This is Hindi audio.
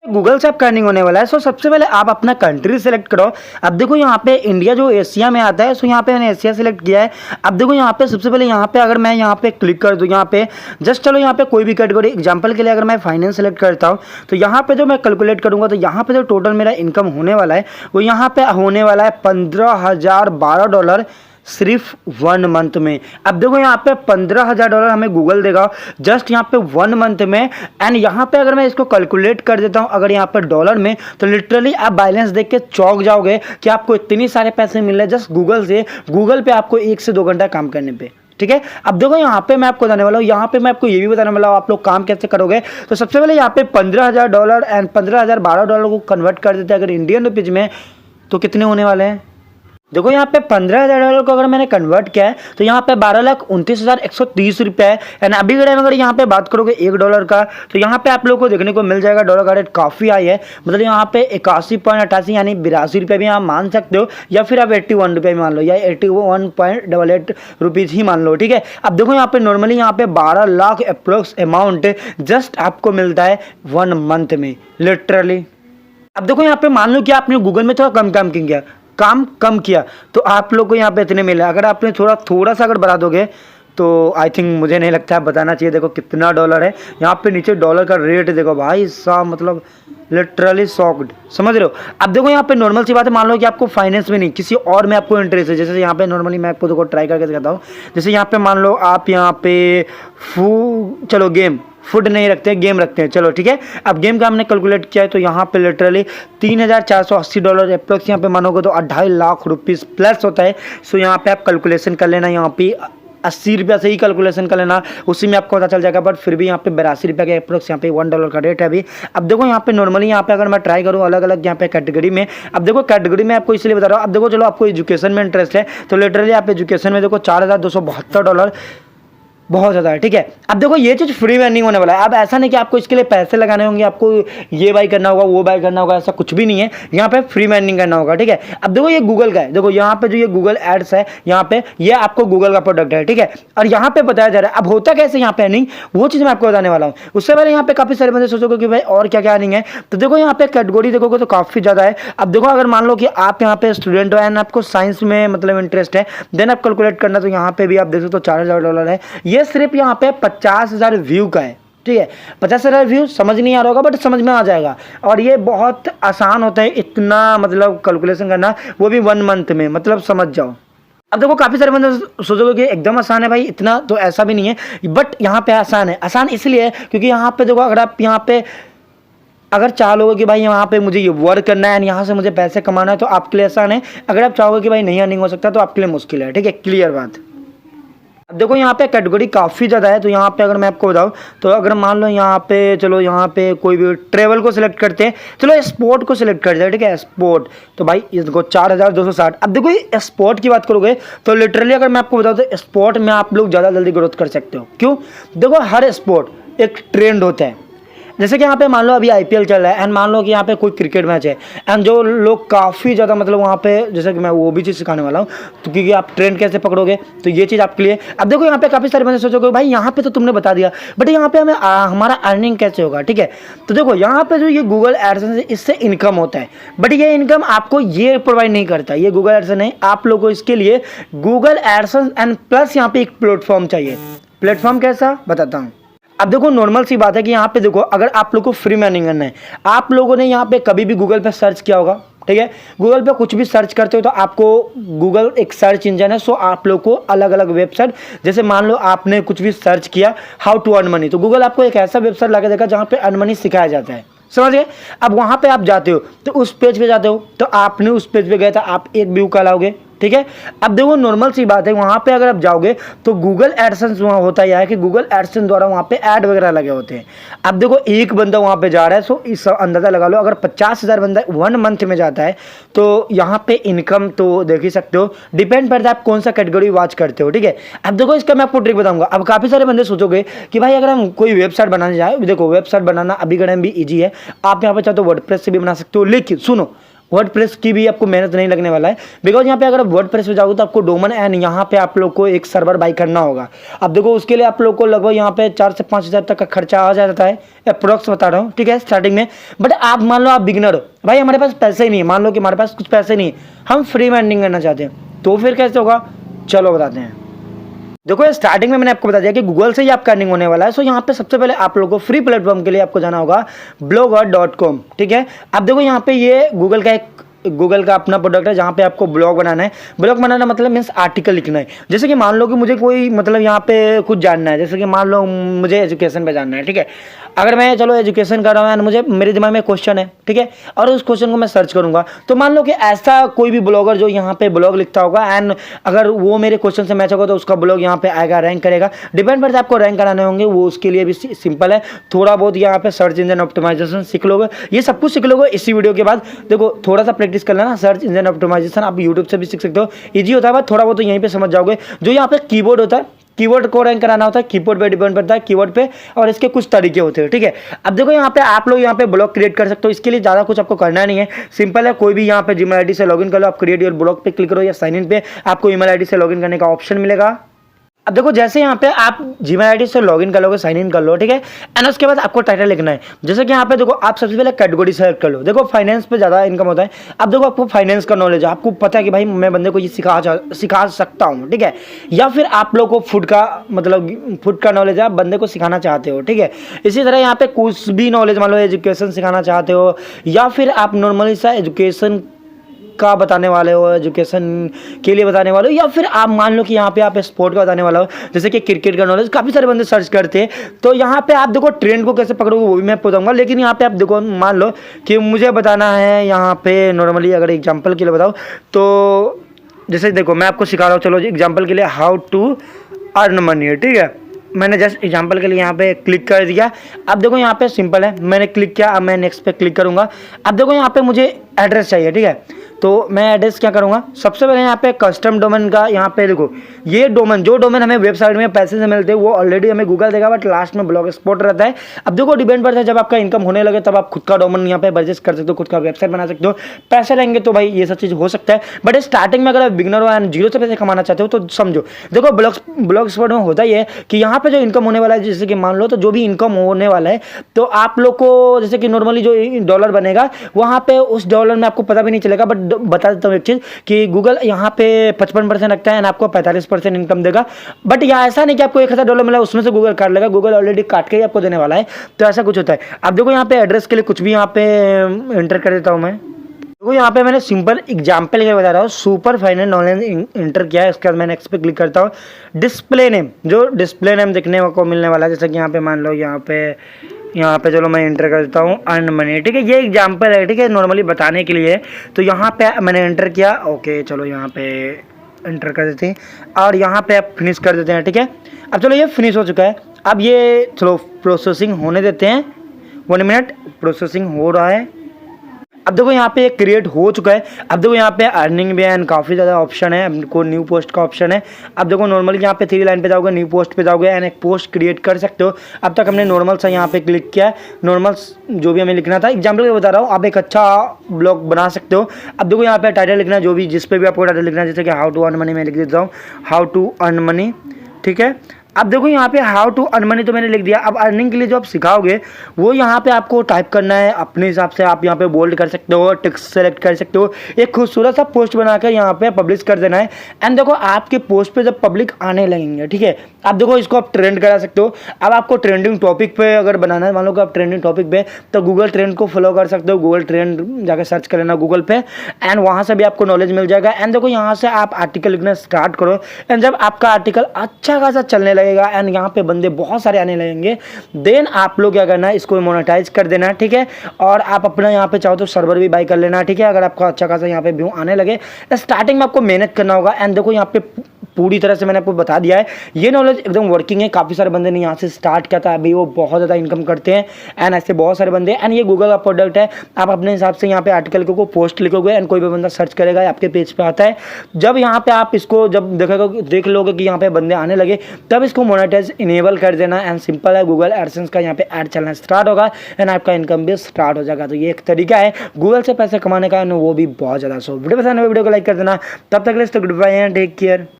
गूगल से आपका अर्निंग होने वाला है। सो सबसे पहले आप अपना कंट्री सेलेक्ट करो। अब देखो यहाँ पे इंडिया जो एशिया में आता है, सो यहाँ पे मैंने एशिया सेलेक्ट किया है। अब देखो यहाँ पे सबसे पहले यहाँ पे अगर मैं यहाँ पे क्लिक कर दूँ, यहाँ पे जस्ट चलो यहाँ पे कोई भी कैटेगरी, एग्जांपल के लिए अगर मैं फाइनेंस सेलेक्ट करता हूँ तो यहाँ पे जो मैं कैलकुलेट करूँगा तो यहाँ पे जो टोटल मेरा इनकम होने वाला है वो यहाँ पे होने वाला है $15,012 सिर्फ 1 मंथ में। अब देखो यहाँ पे $15,000 हमें गूगल देगा जस्ट यहाँ पे 1 मंथ में। एंड यहाँ पे अगर मैं इसको कैलकुलेट कर देता हूँ अगर यहाँ पे डॉलर में, तो लिटरली आप बैलेंस देख के चौंक जाओगे कि आपको इतनी सारे पैसे मिल रहे हैं जस्ट गूगल से। गूगल पे आपको 1 से 2 घंटा काम करने पे, ठीक है। अब देखो यहाँ पे मैं आपको बताने वाला हूँ, यहाँ पे मैं आपको ये भी बताने वाला हूँ आप लोग काम कैसे करोगे। तो सबसे पहले यहाँ पे $15,000 एंड $15,012 को कन्वर्ट कर देते हैं अगर इंडियन रुपीज में, तो कितने होने वाले हैं। देखो यहाँ पे $15,000 को अगर मैंने कन्वर्ट किया है तो यहाँ पे 12,29,130 रुपये है। एंड अभी अगर यहाँ पे बात करोगे $1 का, तो यहाँ पे आप लोगों को देखने को मिल जाएगा डॉलर का रेट काफ़ी हाई है। मतलब यहाँ पे 81.88 यानी 82 रुपये भी आप मान सकते हो, या फिर आप 81 रुपये भी मान लो, या 81.88 रुपीज़ ही मान लो, ठीक है। अब देखो यहाँ पे नॉर्मली यहाँ पे 12 लाख अप्रोक्स अमाउंट जस्ट आपको मिलता है 1 मंथ में, लिटरली। अब देखो यहाँ पे मान लो कि आपने गूगल में थोड़ा काम कम किया तो आप लोग को यहाँ पे इतने मिले। अगर आपने थोड़ा सा अगर बढ़ा दोगे तो आई थिंक मुझे नहीं लगता है बताना चाहिए। देखो कितना डॉलर है यहाँ पे नीचे, डॉलर का रेट देखो भाई साहब, मतलब लिटरली शॉक्ड, समझ रहे हो। अब देखो यहाँ पे नॉर्मल सी बात है, मान लो कि आपको फाइनेंस में नहीं किसी और में आपको इंटरेस्ट है। जैसे यहाँ पे नॉर्मली मैं आपको देखो ट्राई करके दिखाता हूँ। जैसे यहाँ पे मान लो आप यहाँ पे चलो गेम, फूड नहीं रखते हैं, गेम रखते हैं, चलो ठीक है। अब गेम का हमने कैलकुलेट किया है तो यहाँ पे लिटरली $3,480 अप्रोक्स यहाँ पे मानोगे तो 2.5 लाख रुपीज़ प्लस होता है। सो यहाँ पे आप कैलकुलेशन कर लेना, यहाँ पे 80 रुपये से ही कैलकुलेशन कर लेना, उसी में आपको पता चल जाएगा। बट फिर भी यहाँ पे 82 रुपये के अप्रोक्स यहाँ पे $1 का रेट है अभी। अब देखो यहाँ पे नॉर्मली यहाँ पे अगर मैं ट्राई करूँ अलग अलग यहाँ पे कैटेगरी में, अब देखो कैटेगरी में आपको इसलिए बता रहा हूँ। अब देखो चलो आपको एजुकेशन में इंटरेस्ट है तो लिटरली आप एजुकेशन में देखो $4,272 बहुत ज़्यादा है, ठीक है। अब देखो ये चीज़ फ्री में अर्निंग होने वाला है। अब ऐसा नहीं कि आपको इसके लिए पैसे लगाने होंगे, आपको ये बाई करना होगा वो बाई करना होगा, ऐसा कुछ भी नहीं है। यहाँ पे फ्री में अर्निंग करना होगा, ठीक है। अब देखो ये गूगल का है, देखो यहाँ पे जो ये गूगल एड्स है, यहाँ पे ये आपको गूगल का प्रोडक्ट है, ठीक है। और यहाँ पे बताया जा रहा है अब होता कैसे यहाँ पे अर्निंग, वो चीज़ मैं आपको बताने वाला हूँ। उससे पहले यहाँ पे काफ़ी सारे बंदे सोचोगे कि भाई और क्या क्या अर्निंग है, तो देखो यहाँ पे कैटेगरी देखोगे तो काफ़ी ज़्यादा है। अब देखो अगर मान लो कि आप यहाँ पे स्टूडेंट हो एंड आपको साइंस में मतलब इंटरेस्ट है, देन आप कैलकुलेट करना, तो यहाँ पे भी आप देख सकते हो $4,000 है। ये सिर्फ यहाँ पे 50,000 व्यू का है, ठीक है। 50,000 व्यू समझ नहीं आ रहा होगा बट समझ में आ जाएगा। और ये बहुत आसान होता है इतना मतलब कैलकुलेशन करना, वो भी 1 मंथ में, मतलब समझ जाओ। अब देखो काफ़ी सारे बंदे सोचोगे कि एकदम आसान है भाई, इतना तो ऐसा भी नहीं है, बट यहाँ पे आसान है। आसान इसलिए है क्योंकि यहाँ पे देखो अगर आप यहाँ पे अगर चाह लोगे कि भाई यहाँ पे मुझे ये वर्क करना है यहाँ से मुझे पैसे कमाना है तो आपके लिए आसान है। अगर आप चाहोगे कि भाई नहीं अर्निंग हो सकता तो आपके लिए मुश्किल है, ठीक है, क्लियर बात। अब देखो यहाँ पे कैटेगरी काफ़ी ज़्यादा है, तो यहाँ पे अगर मैं आपको बताऊँ तो अगर मान लो यहाँ पे चलो यहाँ पे कोई भी ट्रेवल को सिलेक्ट करते हैं, चलो स्पोर्ट को सिलेक्ट कर दिया, ठीक है, स्पोर्ट, तो भाई इसको 4,260। अब देखो ये स्पोर्ट की बात करोगे तो लिटरली अगर मैं आपको बताऊँ तो स्पोर्ट में आप लोग ज़्यादा जल्दी ग्रोथ कर सकते हो। क्यों, देखो हर स्पोर्ट एक ट्रेंड होता है। जैसे कि यहाँ पे मान लो अभी IPL चल रहा है एंड मान लो कि यहाँ पे कोई क्रिकेट मैच है एंड जो लोग काफ़ी ज़्यादा मतलब वहाँ पे, जैसे कि मैं वो भी चीज़ सिखाने वाला हूँ, तो क्योंकि आप ट्रेंड कैसे पकड़ोगे तो ये चीज़ आपके लिए। अब देखो यहाँ पे काफ़ी सारे बंदे सोचोगे भाई यहाँ पे तो तुमने बता दिया बट यहाँ पे हमें हमारा अर्निंग कैसे होगा, ठीक है। तो देखो यहाँ पे जो ये गूगल एडसेंस है इससे इनकम होता है, बट ये इनकम आपको ये प्रोवाइड नहीं करता, ये गूगल एडसेंस नहीं। आप लोगों को इसके लिए गूगल एडसेंस एंड प्लस यहाँ पे एक प्लेटफॉर्म चाहिए। प्लेटफॉर्म कैसा बताता हूँ। अब देखो नॉर्मल सी बात है कि यहाँ पे देखो अगर आप लोग को फ्री में अर्निंग करना है, आप लोगों ने यहाँ पे कभी भी गूगल पे सर्च किया होगा, ठीक है। गूगल पे कुछ भी सर्च करते हो तो आपको गूगल एक सर्च इंजन है, सो आप लोग को अलग अलग वेबसाइट, जैसे मान लो आपने कुछ भी सर्च किया हाउ टू अर्न मनी, तो गूगल आपको एक ऐसा वेबसाइट लगा देगा जहाँ पे अर्न मनी सिखाया जाता है, समझ गए। अब वहाँ पे आप जाते हो तो उस पेज पे जाते हो तो आपने उस पेज पे गए था, आप एक व्यू का लाओगे, ठीक है। अब देखो नॉर्मल सी बात है वहाँ पे अगर आप जाओगे तो गूगल एडसेंस वहाँ होता है कि गूगल एडसेंस द्वारा वहाँ पे ऐड वगैरह लगे होते हैं। अब देखो एक बंदा वहाँ पे जा रहा है, सो इस अंदाज़ा लगा लो अगर 50,000 बंदा 1 मंथ में जाता है तो यहाँ पे इनकम तो देख ही सकते हो। डिपेंड करता है आप कौन सा कैटेगरी वॉच करते हो, ठीक है। अब देखो इसका मैं आपको ट्रिक बताऊंगा। अब काफ़ी सारे बंदे सोचोगे कि भाई अगर हम कोई वेबसाइट बनाने जाए, देखो वेबसाइट बनाना अभी गणम भी ईजी है, आप यहाँ पे चाहे तो वर्डप्रेस से भी बना सकते हो, लेकिन सुनो वर्डप्रेस की भी आपको मेहनत नहीं लगने वाला है, बिकॉज यहाँ पे अगर वर्डप्रेस पे जाओगे तो आपको डोमेन एंड यहाँ पे आप लोग को एक सर्वर बाई करना होगा। अब देखो उसके लिए आप लोग को लगभग यहाँ पे 4 से 5 हज़ार तक का खर्चा आ जाता है, अप्रोक्स बता रहा हूँ, ठीक है, स्टार्टिंग में। बट आप मान लो आप बिगिनर हो, भाई हमारे पास पैसे ही नहीं है, मान लो कि हमारे पास कुछ पैसे नहीं है, हम फ्री में अर्निंग करना चाहते हैं, तो फिर कैसे होगा, चलो बताते हैं। देखो स्टार्टिंग में मैंने आपको बता दिया कि गूगल से ही आपका अर्निंग होने वाला है। सो यहाँ पे सबसे पहले आप लोगों को फ्री प्लेटफॉर्म के लिए आपको जाना होगा blogger.com, ठीक है। अब देखो यहाँ पे ये गूगल का अपना प्रोडक्ट है जहाँ पे आपको ब्लॉग बनाना है। ब्लॉग बनाना मतलब मीन्स आर्टिकल लिखना है। जैसे कि मान लो कि मुझे कोई मतलब यहाँ पे कुछ जानना है, जैसे कि मान लो मुझे एजुकेशन पे जानना है, ठीक है। अगर मैं चलो एजुकेशन कर रहा हूँ, मुझे मेरे दिमाग में क्वेश्चन है, ठीक है, और उस क्वेश्चन को मैं सर्च करूंगा, तो मान लो कि ऐसा कोई भी ब्लॉगर जो यहाँ पे ब्लॉग लिखता होगा एंड अगर वो मेरे क्वेश्चन से मैच होगा तो उसका ब्लॉग यहाँ पे आएगा, रैंक करेगा। डिपेंड करता है आपको रैंक कराने होंगे, वो उसके लिए भी सिंपल है, थोड़ा बहुत यहाँ पे सर्च इंजन ऑप्टिमाइजेशन सीख लोगे, ये सब कुछ सीख लोगे इसी वीडियो के बाद। देखो थोड़ा सा प्रैक्टिस कर लेना, सर्च इंजन ऑप्टिमाइजेशन आप यूट्यूब से भी सीख सकते हो, ईजी होता है, बस थोड़ा बहुत तो यहीं पे समझ जाओगे। जो यहाँ पे कीबोर्ड होता है, कीवर्ड को रैंक कराना होता है, कीबोर्ड पे डिपेंड करता है, कीवर्ड पे, और इसके कुछ तरीके होते हैं, ठीक है। अब देखो यहाँ पे आप लोग यहाँ पे ब्लॉग क्रिएट कर सकते हो, इसके लिए ज़्यादा कुछ आपको करना नहीं है, सिंपल है। कोई भी यहाँ पे जीमेल आईडी से लॉगिन कर लो, आप क्रिएट योर ब्लॉग पे क्लिक करो या साइन इन पे, आपको ईमेल आईडी से लॉगिन करने का ऑप्शन मिलेगा। अब देखो जैसे यहाँ पे आप जीमेल आईडी से लॉगिन कर लोगे, साइन इन कर लो, ठीक है, एंड उसके बाद आपको टाइटल लिखना है। जैसे कि यहाँ पे देखो आप सबसे पहले कैटेगरी सेलेक्ट कर लो। देखो फाइनेंस पे ज़्यादा इनकम होता है। अब देखो आपको फाइनेंस का नॉलेज है, आपको पता है कि भाई मैं बंदे को ये सिखा सकता हूँ, ठीक है, या फिर आप लोग को फूड का नॉलेज है, आप बंदे को सिखाना चाहते हो, ठीक है। इसी तरह यहाँ पे कुछ भी नॉलेज, मान लो एजुकेशन सिखाना चाहते हो, या फिर आप नॉर्मली सा एजुकेशन का बताने वाले हो, एजुकेशन के लिए बताने वाले हो, या फिर आप मान लो कि यहाँ पे आप स्पोर्ट का बताने वाला हो, जैसे कि क्रिकेट का नॉलेज काफ़ी सारे बंदे सर्च करते हैं। तो यहाँ पे आप देखो ट्रेंड को कैसे पकड़ोगे वो भी मैं बताऊंगा, लेकिन यहाँ पे आप देखो मान लो कि मुझे बताना है यहाँ पे नॉर्मली, अगर एग्जाम्पल के लिए बताओ तो जैसे देखो मैं आपको सिखा रहा हूँ, चलो एग्जाम्पल के लिए हाउ टू अर्न मनी है, ठीक है। मैंने जस्ट एग्जांपल के लिए यहाँ पे क्लिक कर दिया। अब देखो यहाँ पे सिंपल है, मैंने क्लिक किया, अब मैं नेक्स्ट पे क्लिक करूँगा। अब देखो यहाँ पे मुझे एड्रेस चाहिए, ठीक है, तो मैं एड्रेस क्या करूँगा, सबसे पहले यहाँ पे कस्टम डोमेन का, यहाँ पे देखो ये डोमेन, जो डोमेन हमें वेबसाइट में पैसे से मिलते हैं वो ऑलरेडी हमें गूगल देगा, बट लास्ट में ब्लॉग स्पॉट रहता है। अब देखो डिपेंड करता है, जब आपका इनकम होने लगे तब आप खुद का डोमेन यहाँ पे परचेस कर सकते हो, खुद का वेबसाइट बना सकते हो, पैसे रहेंगे तो भाई ये सब चीज़ हो सकता है। बट स्टार्टिंग में अगर आप बिगनर हो एंड जीरो से पैसे कमाना चाहते हो तो समझो, देखो ब्लॉग स्पॉट में होता ही है कि यहाँ पे जो इनकम होने वाला है, जैसे कि मान लो तो जो भी इनकम होने वाला है तो आप लोग को जैसे कि नॉर्मली जो डॉलर बनेगा वहाँ पे उस डॉलर में आपको पता भी नहीं चलेगा। बट बता देता हूँ एक चीज़ कि गूगल यहाँ पे 55% रखता है एंड आपको 45% इनकम देगा। बट यहाँ ऐसा नहीं कि आपको $1000 मिला उसमें से गूगल काट लेगा, गूगल ऑलरेडी काट के ही आपको देने वाला है, तो ऐसा कुछ होता है। अब देखो यहाँ पे एड्रेस के लिए कुछ भी यहाँ पे एंटर कर देता हूँ मैं। देखो यहाँ पे मैंने सिंपल एग्जाम्पल के बता रहा हूँ, सुपर फाइनेंस नॉलेज इंटर किया है, इसके बाद मैं नेक्स्ट पे क्लिक करता हूँ। डिस्प्ले नेम, जो डिस्प्ले नेम देखने को मिलने वाला है, जैसे कि यहाँ पे मान लो यहाँ पे चलो मैं इंटर कर देता हूँ अर्न मनी, ठीक है, ये एग्जाम्पल है, ठीक है, नॉर्मली बताने के लिए। तो यहाँ पे मैंने इंटर किया, ओके चलो यहाँ पे इंटर कर देते हैं और यहाँ पे आप फिनिश कर देते हैं, ठीक है। अब चलो ये फिनिश हो चुका है, अब ये चलो प्रोसेसिंग होने देते हैं, 1 मिनट प्रोसेसिंग हो रहा है। अब देखो यहाँ पे क्रिएट हो चुका है। अब देखो यहाँ पे अर्निंग भी है, काफ़ी ज़्यादा ऑप्शन है, आपको न्यू पोस्ट का ऑप्शन है। अब देखो नॉर्मली यहाँ पे 3 लाइन पे जाओगे, न्यू पोस्ट पे जाओगे एंड एक पोस्ट क्रिएट कर सकते हो। अब तक हमने नॉर्मल सा यहाँ पे क्लिक किया है, नॉर्मल जो भी हमें लिखना था, एग्जाम्पल के बता रहा हूँ, आप एक अच्छा ब्लॉग बना सकते हो। अब देखो यहाँ पे टाइटल लिखना है, जो भी जिस पे भी आपको टाइटल लिखना है, जैसे कि हाउ टू अर्न मनी मैं लिख देता हूँ, हाउ टू अर्न मनी, ठीक है। अब देखो यहाँ पे हाउ टू अर्न मनी तो मैंने लिख दिया। अब अर्निंग के लिए जो आप सिखाओगे वो यहाँ पे आपको टाइप करना है अपने हिसाब से, आप यहाँ पे बोल्ड कर सकते हो, टेक्स्ट सेलेक्ट कर सकते हो, एक खूबसूरत सा पोस्ट बनाकर यहाँ पे पब्लिश कर देना है। एंड देखो आपके पोस्ट पे जब पब्लिक आने लगेंगे, ठीक है, आप देखो इसको आप ट्रेंड करा सकते हो। अब आपको ट्रेंडिंग टॉपिक पे अगर बनाना है, मान लो कि आप ट्रेंडिंग टॉपिक पे, तो गूगल ट्रेंड को फॉलो कर सकते हो, गूगल ट्रेंड जाकर सर्च कर लेना गूगल पे एंड वहाँ से भी आपको नॉलेज मिल जाएगा। एंड देखो यहाँ से आप आर्टिकल लिखना स्टार्ट करो एंड जब आपका आर्टिकल अच्छा खासा चलने लगेगा एंड यहाँ पे बंदे बहुत सारे आने लगेंगे, देन आप लोग क्या करना है, इसको मोनेटाइज कर देना, ठीक है। और आप अपना यहाँ पे चाहो तो सर्वर भी बाय कर लेना, ठीक है, अगर आपका अच्छा खासा यहाँ पे व्यू आने लगे। स्टार्टिंग में आपको मेहनत करना होगा एंड देखो यहाँ पे पूरी तरह से मैंने आपको बता दिया है। ये नॉलेज एकदम वर्किंग है, काफ़ी सारे बंदे ने यहाँ से स्टार्ट किया था, अभी वो बहुत ज़्यादा इनकम करते हैं एंड ऐसे बहुत सारे बंदे। एंड ये गूगल का प्रोडक्ट है, आप अपने हिसाब से यहाँ पे आर्टिकल को पोस्ट लिखोगे एंड कोई भी बंदा सर्च करेगा आपके पेज पे आता है। जब यहाँ पे आप इसको जब देख लोगे कि यहाँ पे बंदे आने लगे, तब इसको मोनेटाइज इनेबल कर देना एंड सिंपल है, गूगल एडसेंस का यहाँ पे ऐड चलना स्टार्ट होगा एंड आपका इनकम भी स्टार्ट हो जाएगा। तो ये एक तरीका है गूगल से पैसे कमाने का, वो भी बहुत ज़्यादा। सो वीडियो पसंद है वीडियो को लाइक कर देना। तब तक के लिए goodbye and take care.